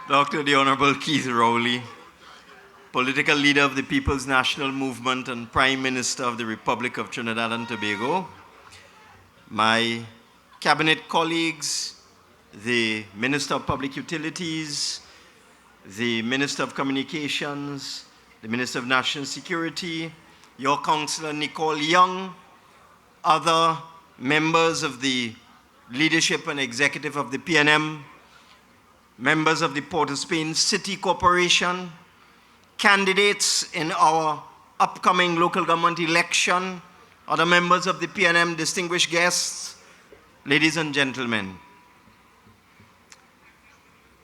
Dr. the Honorable Keith Rowley, political leader of the People's National Movement and Prime Minister of the Republic of Trinidad and Tobago, my cabinet colleagues, the Minister of Public Utilities, the Minister of Communications, the Minister of National Security, your Councillor Nicole Young, other members of the leadership and executive of the PNM, members of the Port of Spain City Corporation, candidates in our upcoming local government election, other members of the PNM, distinguished guests, ladies and gentlemen.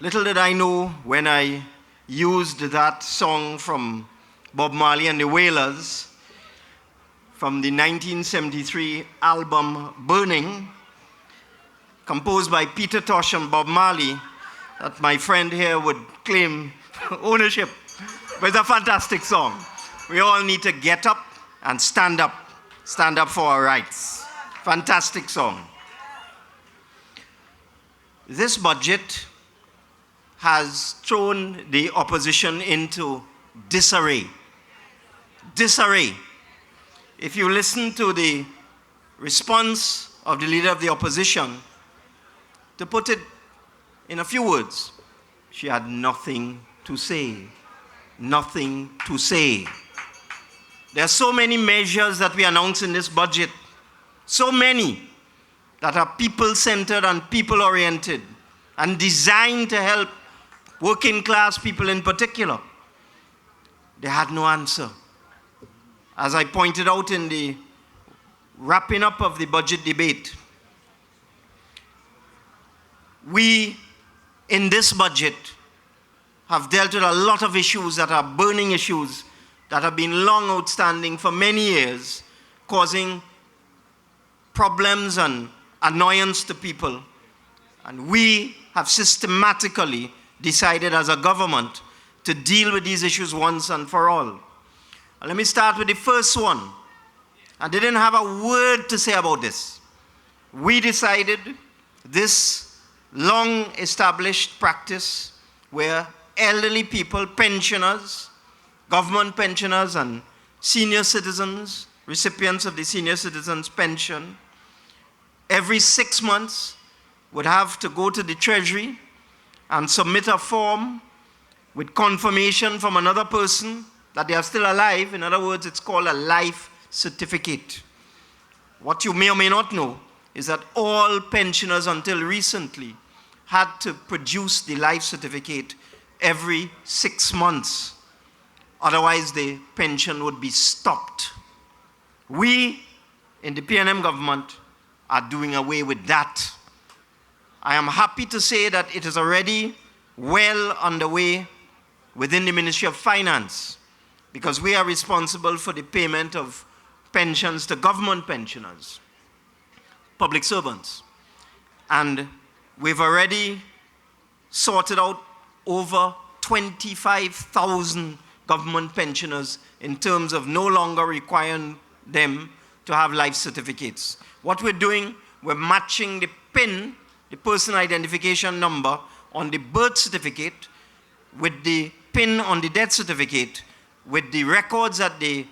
Little did I know when I used that song from Bob Marley and the Wailers from the 1973 album Burning, composed by Peter Tosh and Bob Marley, that my friend here would claim ownership. But it's a fantastic song. We all need to get up and stand up for our rights. Fantastic song. This budget has thrown the opposition into disarray. Disarray. If you listen to the response of the leader of the opposition, to put it in a few words, she had nothing to say. Nothing to say. There are so many measures that we announce in this budget, so many that are people-centered and people-oriented and designed to help working class people in particular. They had no answer. As I pointed out in the wrapping up of the budget debate, we, in this budget, have dealt with a lot of issues that are burning issues that have been long outstanding for many years, causing problems and annoyance to people. And we have systematically decided as a government to deal with these issues once and for all. Let me start with the first one. I didn't have a word to say about this. We decided this long-established practice where elderly people, pensioners, government pensioners, and senior citizens, recipients of the senior citizens pension, every 6 months would have to go to the Treasury and submit a form with confirmation from another person that they are still alive. In other words, it's called a life certificate. What you may or may not know is that all pensioners until recently had to produce the life certificate every 6 months. Otherwise, the pension would be stopped. We, in the PNM government, are doing away with that. I am happy to say that it is already well underway within the Ministry of Finance, because we are responsible for the payment of pensions to government pensioners, public servants. And we've already sorted out over 25,000 government pensioners in terms of no longer requiring them to have life certificates. What we're doing, we're matching the PIN, the personal identification number, on the birth certificate with the PIN on the death certificate, with the records at the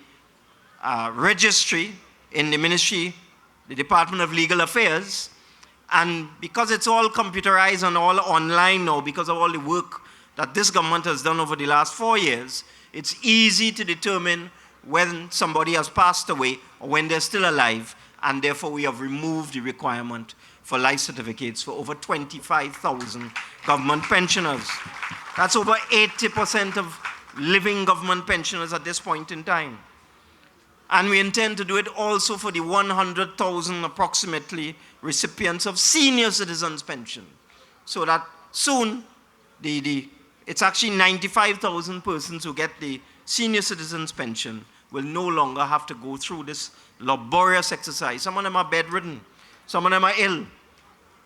registry in the ministry, the Department of Legal Affairs. And because it's all computerized and all online now, because of all the work that this government has done over the last 4 years, it's easy to determine when somebody has passed away or when they're still alive, and therefore we have removed the requirement for life certificates for over 25,000 government pensioners. That's over 80% of living government pensioners at this point in time. And we intend to do it also for the 100,000 approximately recipients of senior citizens pension, so that soon it's actually 95,000 persons who get the senior citizens pension will no longer have to go through this laborious exercise. Some of them are bedridden, some of them are ill,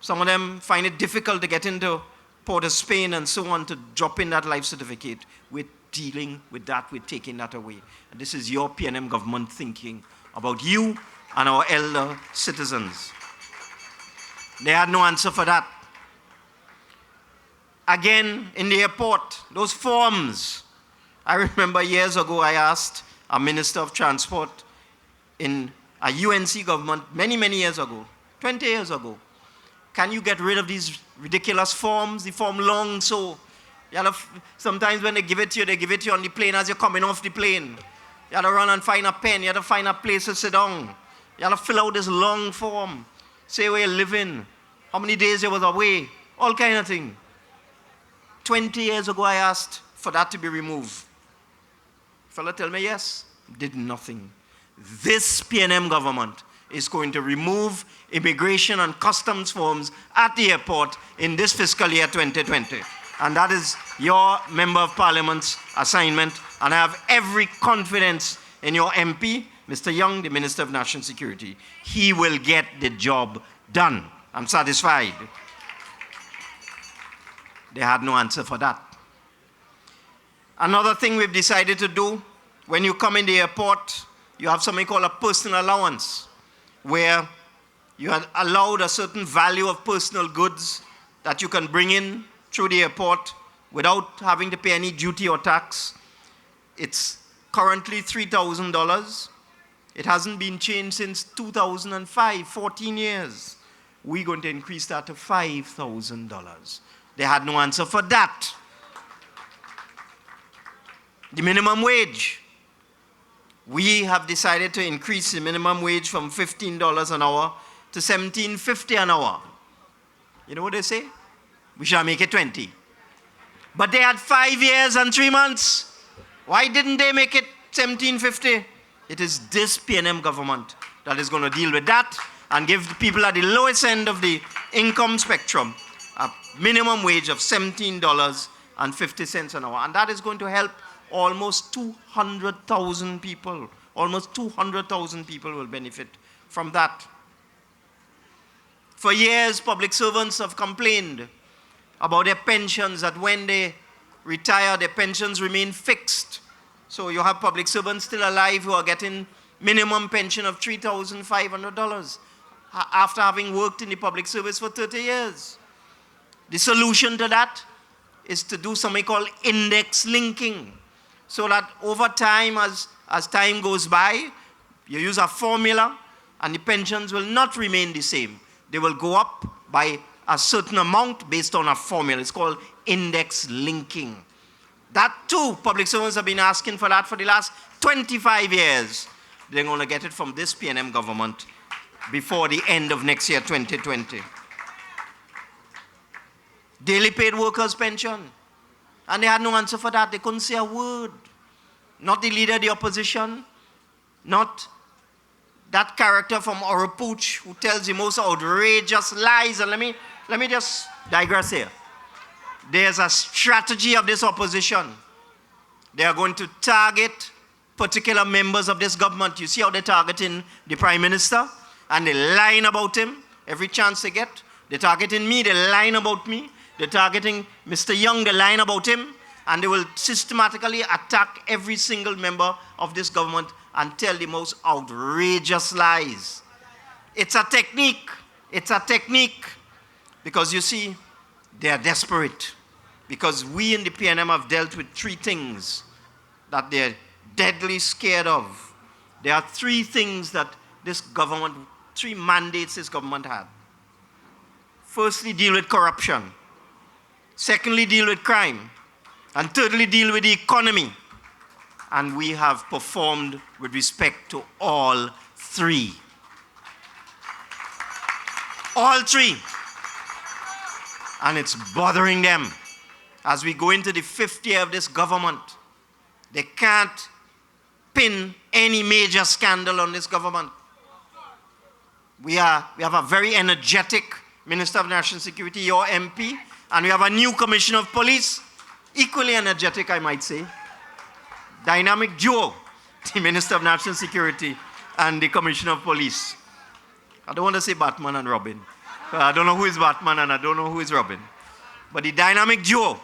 some of them find it difficult to get into Port of Spain and so on to drop in that life certificate. We're dealing with that, we're taking that away. And this is your PNM government thinking about you and our elder citizens. They had no answer for that. Again, in the airport, those forms. I remember years ago I asked a Minister of Transport in a UNC government many, many years ago, 20 years ago, can you get rid of these ridiculous forms? The form long so. Sometimes when they give it to you, they give it to you on the plane as you're coming off the plane. You have to run and find a pen. You have to find a place to sit down. You have to fill out this long form. Say where you're living, how many days you was away, all kind of thing. 20 years ago, I asked for that to be removed. Fella tell me yes, did nothing. This PNM government is going to remove immigration and customs forms at the airport in this fiscal year 2020. And that is your Member of Parliament's assignment. And I have every confidence in your MP, Mr. Young, the Minister of National Security. He will get the job done. I'm satisfied. They had no answer for that. Another thing we've decided to do, when you come in the airport, you have something called a personal allowance, where you are allowed a certain value of personal goods that you can bring in through the airport without having to pay any duty or tax. It's currently $3,000. It hasn't been changed since 2005, 14 years. We're going to increase that to $5,000. They had no answer for that. The minimum wage. We have decided to increase the minimum wage from $15 an hour to $17.50 an hour. You know what they say? We shall make it 20. But they had 5 years and 3 months. Why didn't they make it $17.50? It is this PNM government that is going to deal with that and give the people at the lowest end of the income spectrum a minimum wage of $17.50 an hour. And that is going to help almost 200,000 people. Almost 200,000 people will benefit from that. For years, public servants have complained about their pensions, that when they retire, their pensions remain fixed. So you have public servants still alive who are getting minimum pension of $3,500 after having worked in the public service for 30 years. The solution to that is to do something called index linking, so that over time, as time goes by, you use a formula and the pensions will not remain the same. They will go up by a certain amount based on a formula. It's called index linking. That too, public servants have been asking for that for the last 25 years. They're going to get it from this PNM government before the end of next year, 2020. Daily paid workers' pension. And they had no answer for that. They couldn't say a word. Not the leader of the opposition, not that character from Orapooch who tells the most outrageous lies. And let me just digress here. There's a strategy of this opposition. They are going to target particular members of this government. You see how they're targeting the Prime Minister? And they're lying about him every chance they get. They're targeting me, they're lying about me. They're targeting Mr. Young, they're lying about him. And they will systematically attack every single member of this government and tell the most outrageous lies. It's a technique. It's a technique. Because you see, they are desperate. Because we in the PNM have dealt with 3 things that they're deadly scared of. There are 3 things that this government, 3 mandates this government had. Firstly, deal with corruption. Secondly, deal with crime. And thirdly, deal with the economy. And we have performed with respect to all 3. All 3. And it's bothering them. As we go into the 5th year of this government, they can't pin any major scandal on this government. We have a very energetic Minister of National Security, your MP, and we have a new Commissioner of Police, equally energetic, I might say. Dynamic duo, the Minister of National Security and the Commissioner of Police. I don't want to say Batman and Robin. I don't know who is Batman and I don't know who is Robin. But the dynamic duo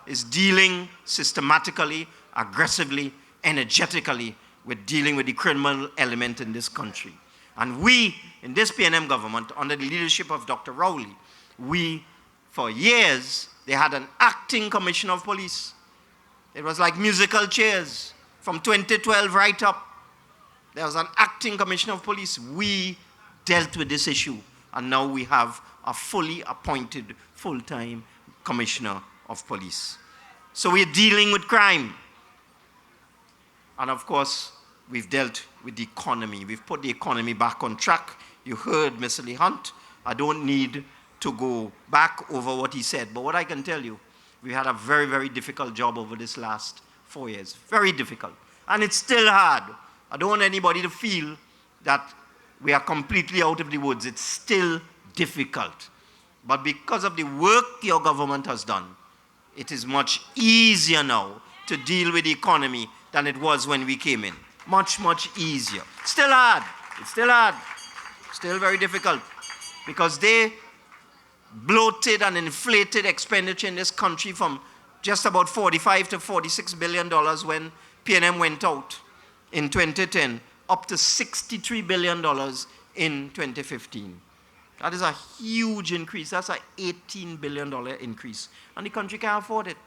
is dealing systematically, aggressively, energetically with dealing with the criminal element in this country. And we, in this PNM government, under the leadership of Dr. Rowley, we, for years, They had an acting commissioner of police. It was like musical chairs from 2012 right up. There was an acting commissioner of police. We dealt with this issue, and now we have a fully appointed, full-time commissioner of police. So we're dealing with crime. And of course, we've dealt with the economy. We've put the economy back on track. You heard Mr. Lee Hunt. I don't need to go back over what he said. But what I can tell you, we had a very, very difficult job over this last 4 years. Very difficult. And it's still hard. I don't want anybody to feel that we are completely out of the woods. It's still difficult. But because of the work your government has done, it is much easier now to deal with the economy than it was when we came in. Much, much easier. Still hard. It's still hard. Still very difficult. Because they bloated and inflated expenditure in this country from just about $45 to $46 billion when P&M went out in 2010, up to $63 billion in 2015. That is a huge increase. That's an $18 billion increase. And the country can't afford it.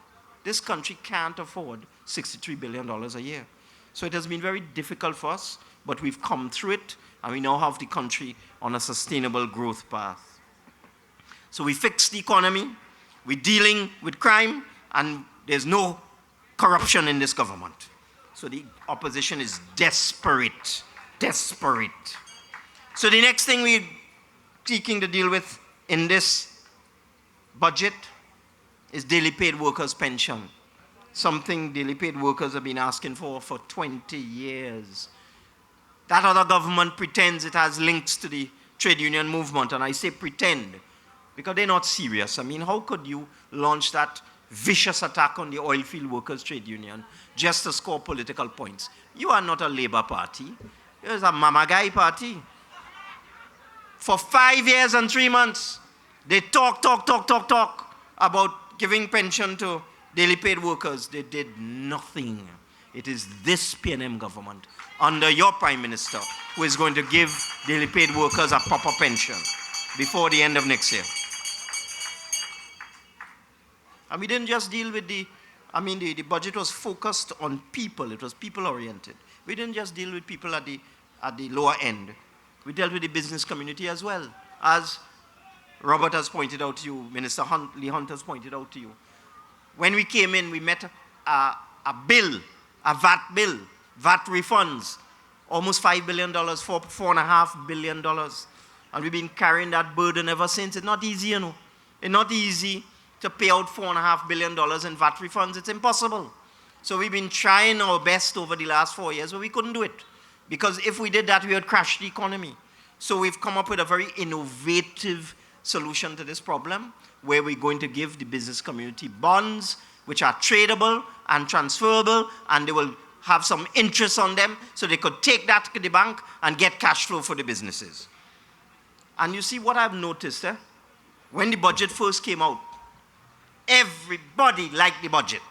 This country can't afford $63 billion a year. So it has been very difficult for us, but we've come through it, and we now have the country on a sustainable growth path. So we fixed the economy, we're dealing with crime, and there's no corruption in this government. So the opposition is desperate, desperate. So the next thing we're seeking to deal with in this budget is daily paid workers' pension. Something daily paid workers have been asking for 20 years. That other government pretends it has links to the trade union movement, and I say pretend, because they're not serious. I mean, how could you launch that vicious attack on the oil field workers' trade union just to score political points? You are not a Labour party. You're a Mama Guy party. For 5 years and 3 months, they talk about giving pension to daily paid workers. They did nothing. It is this P&M government, under your Prime Minister, who is going to give daily paid workers a proper pension before the end of next year. And we didn't just deal with the budget was focused on people. It was people-oriented. We didn't just deal with people at the lower end. We dealt with the business community as well. As Robert has pointed out to you, Minister Lee Hunt has pointed out to you. When we came in, we met a VAT bill, VAT refunds, almost $5 billion, $4.5 billion. And we've been carrying that burden ever since. It's not easy, you know. It's not easy to pay out $4.5 billion in VAT refunds. It's impossible. So we've been trying our best over the last 4 years, but we couldn't do it. Because if we did that, we would crash the economy. So we've come up with a very innovative solution to this problem, where we're going to give the business community bonds, which are tradable and transferable, and they will have some interest on them, so they could take that to the bank and get cash flow for the businesses. And you see what I've noticed, when the budget first came out, everybody liked the budget.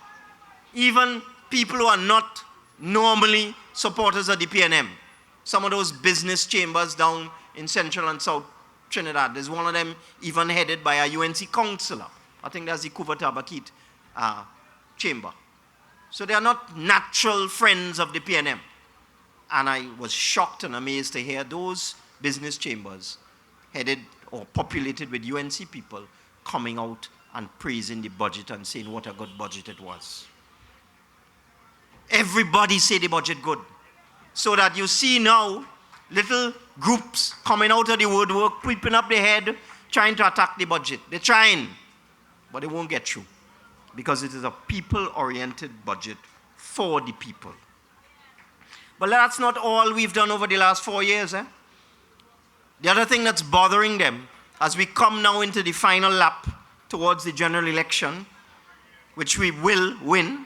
Even people who are not normally supporters of the P&M. Some of those business chambers down in Central and South Trinidad, there's one of them even headed by a UNC counselor. I think that's the Kuva chamber. So they are not natural friends of the P&M. And I was shocked and amazed to hear those business chambers headed or populated with UNC people coming out and praising the budget and saying what a good budget it was. Everybody say the budget good. So that you see now little groups coming out of the woodwork, creeping up their head, trying to attack the budget. They're trying, but they won't get through. Because it is a people-oriented budget for the people. But that's not all we've done over the last 4 years. The other thing that's bothering them, as we come now into the final lap towards the general election, which we will win,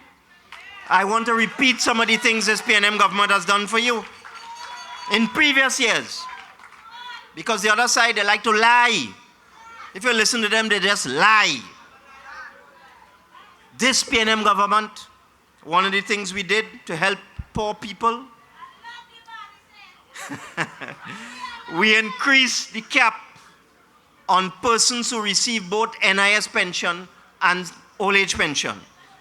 I want to repeat some of the things this P&M government has done for you in previous years. Because the other side, they like to lie. If you listen to them, they just lie. This P&M government, one of the things we did to help poor people, we increased the cap on persons who receive both NIS pension and old age pension.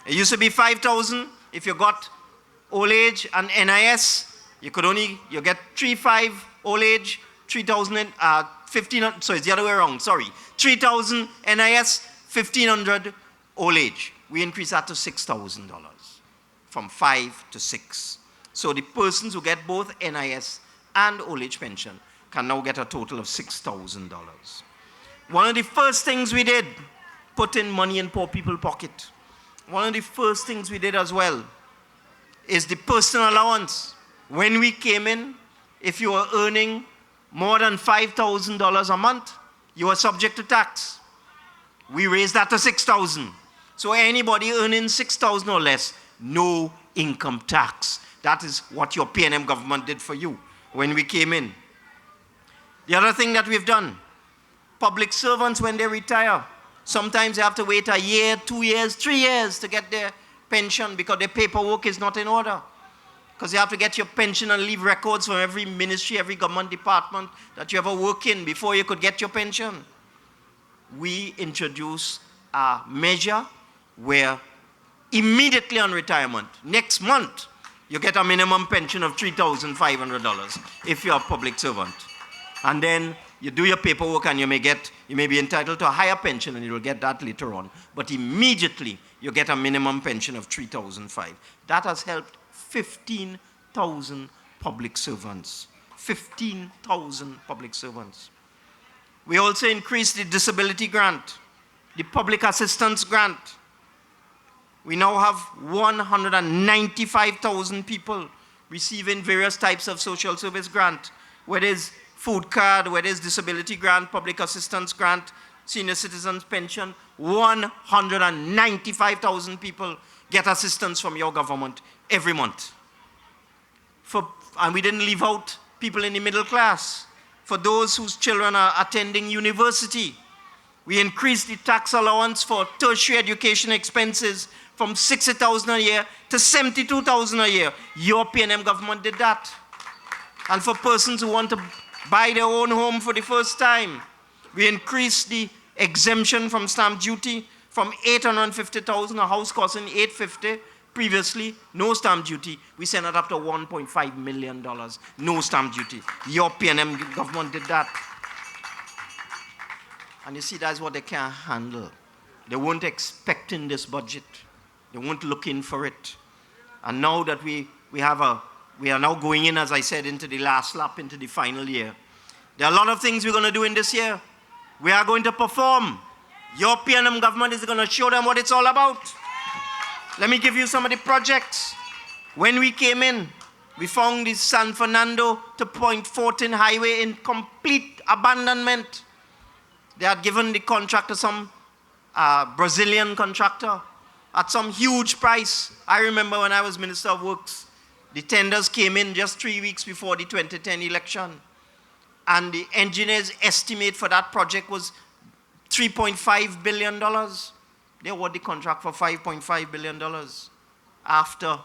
It used to be 5,000. If you got old age and NIS, you get 3,500 old age, 3,000, 1,500, sorry, it's the other way around, sorry. 3,000 NIS, 1,500 old age. We increased that to $6,000, from 5 to 6. So the persons who get both NIS and old age pension can now get a total of $6,000. One of the first things we did, put in money in poor people's pocket. One of the first things we did as well is the personal allowance. When we came in, if you were earning more than $5,000 a month, you were subject to tax. We raised that to $6,000. So anybody earning $6,000 or less, no income tax. That is what your PNM government did for you when we came in. The other thing that we've done, public servants, when they retire, sometimes they have to wait a year, 2 years, 3 years to get their pension because their paperwork is not in order. Because you have to get your pension and leave records from every ministry, every government department that you ever work in before you could get your pension. We introduced a measure where immediately on retirement, next month, you get a minimum pension of $3,500 if you're a public servant. And then you do your paperwork and you may be entitled to a higher pension and you will get that later on. But immediately you get a minimum pension of $3,500. That has helped 15,000 public servants. 15,000 public servants. We also increased the disability grant, the public assistance grant. We now have 195,000 people receiving various types of social service grant, whether it's food card, whether it's disability grant, public assistance grant, senior citizens pension. 195,000 people get assistance from your government every month. And we didn't leave out people in the middle class. For those whose children are attending university, we increased the tax allowance for tertiary education expenses from $60,000 a year to $72,000 a year. Your PNM government did that. And for persons who want to buy their own home for the first time, we increased the exemption from stamp duty from $850,000, a house costing $850,000. Previously, no stamp duty. We sent it up to $1.5 million. No stamp duty. Your PNM government did that. And you see, that's what they can't handle. They weren't expecting this budget. They weren't looking for it. And now that we are now going in, as I said, into the last lap, into the final year. There are a lot of things we're going to do in this year. We are going to perform. Your PNM government is going to show them what it's all about. Let me give you some of the projects. When we came in, we found the San Fernando to Point 14 highway in complete abandonment. They had given the contract to some Brazilian contractor at some huge price. I remember when I was Minister of Works, the tenders came in just 3 weeks before the 2010 election. And the engineer's estimate for that project was $3.5 billion. They awarded the contract for $5.5 billion. After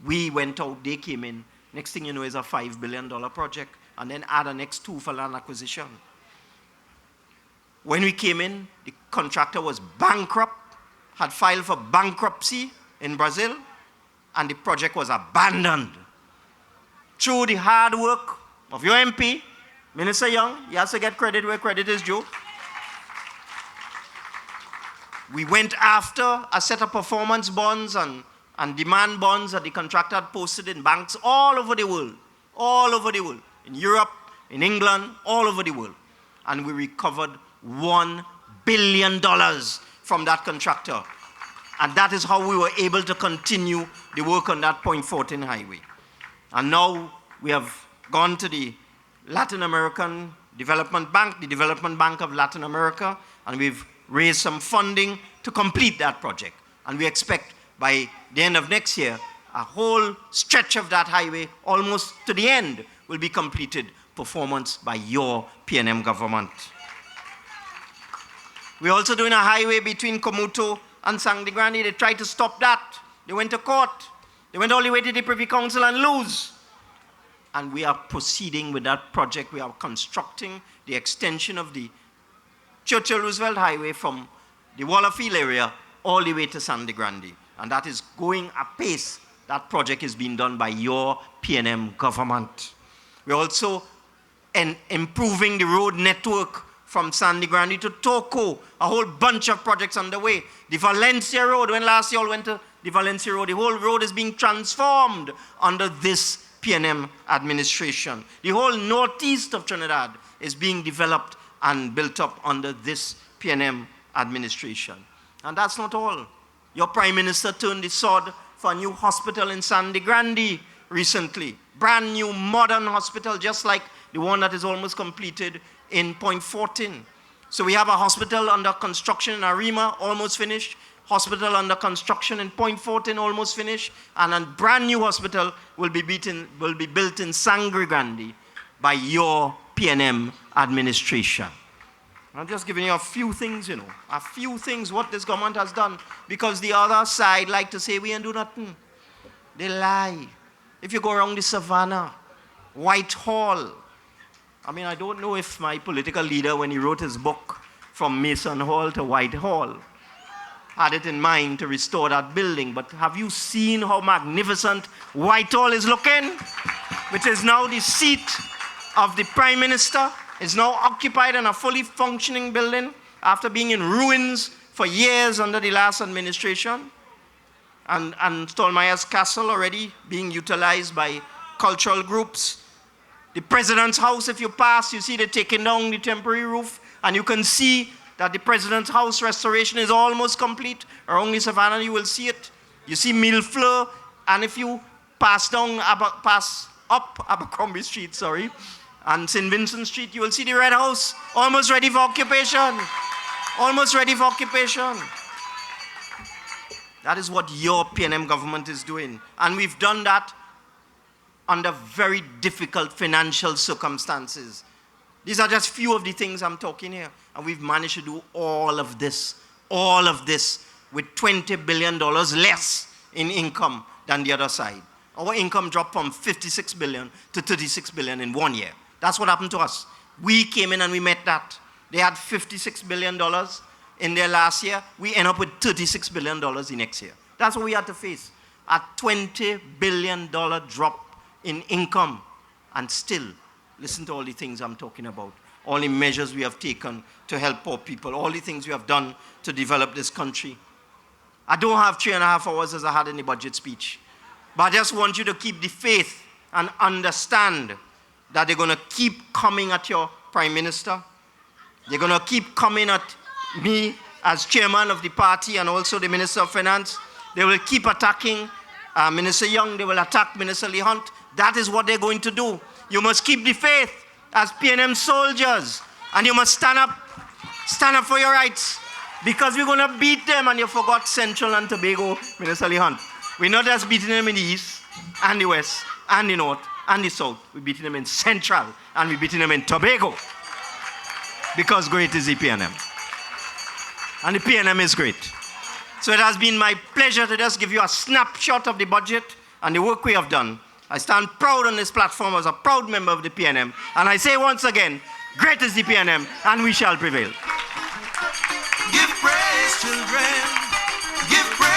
we went out, they came in. Next thing you know is a $5 billion project. And then add the next 2 for land acquisition. When we came in, the contractor was bankrupt, had filed for bankruptcy in Brazil, and the project was abandoned. Through the hard work of your MP, Minister Young, he has to get credit where credit is due. We went after a set of performance bonds and demand bonds that the contractor had posted in banks all over the world, in Europe, in England, all over the world. And we recovered $1 billion from that contractor. And that is how we were able to continue the work on that Point 14 highway. And now we have gone to the Latin American Development Bank, the Development Bank of Latin America, and we've raised some funding to complete that project. And we expect by the end of next year, a whole stretch of that highway, almost to the end, will be completed, performance by your PNM government. We're also doing a highway between Komuto and Sangre Grande. They tried to stop that. They went to court. They went all the way to the Privy Council and lose. And we are proceeding with that project. We are constructing the extension of the Churchill Roosevelt Highway from the Wallafield area, all the way to Sangre Grande. And that is going apace. That project is being done by your PNM government. We're also improving the road network from Sangre Grande to Toco. A whole bunch of projects underway. The Valencia Road, when last year I went to the Valencia Road, the whole road is being transformed under this PNM administration. The whole northeast of Trinidad is being developed and built up under this PNM administration. And that's not all. Your Prime Minister turned the sword for a new hospital in Sangre Grande recently. Brand new modern hospital, just like the one that is almost completed in Point 14. So we have a hospital under construction in Arima, almost finished. Hospital under construction in Point 14, almost finished. And a brand new hospital will be built in Sangre Grande by your PNM administration. I'm just giving you a few things, a few things what this government has done. Because the other side like to say we ain't do nothing. They lie. If you go around the Savannah, Whitehall, I don't know if my political leader, when he wrote his book, From Mason Hall to Whitehall, had it in mind to restore that building. But have you seen how magnificent Whitehall is looking? Which is now the seat of the Prime Minister. It's now occupied in a fully functioning building after being in ruins for years under the last administration. And Stolmeyer's Castle already being utilized by cultural groups. The President's House, if you pass, you see they're taking down the temporary roof, and you can see that the President's House restoration is almost complete. Around the Savannah, you will see it. You see Millefleur, and if you pass up Abercrombie Street, and St. Vincent Street, you will see the Red House, almost ready for occupation. Almost ready for occupation. That is what your PNM government is doing. And we've done that under very difficult financial circumstances. These are just few of the things I'm talking here. And we've managed to do all of this with $20 billion less in income than the other side. Our income dropped from 56 billion to 36 billion in 1 year. That's what happened to us. We came in and we met that. They had $56 billion in their last year. We end up with $36 billion the next year. That's what we had to face. A $20 billion drop in income. And still, listen to all the things I'm talking about. All the measures we have taken to help poor people. All the things we have done to develop this country. I don't have 3.5 hours as I had in the budget speech. But I just want you to keep the faith and understand that they're going to keep coming at your Prime Minister. They're going to keep coming at me as chairman of the party and also the Minister of Finance. They will keep attacking Minister Young. They will attack Minister Lee Hunt. That is what they're going to do. You must keep the faith as PNM soldiers. And you must stand up for your rights. Because we're going to beat them. And you forgot Central and Tobago, Minister Lee Hunt. We're not just beating them in the east and the west and the north and the south. We're beating them in Central and we're beating them in Tobago. Because great is the PNM. And the PNM is great. So it has been my pleasure to just give you a snapshot of the budget and the work we have done. I stand proud on this platform as a proud member of the PNM. And I say once again, great is the PNM and we shall prevail. Give praise, children. Give praise.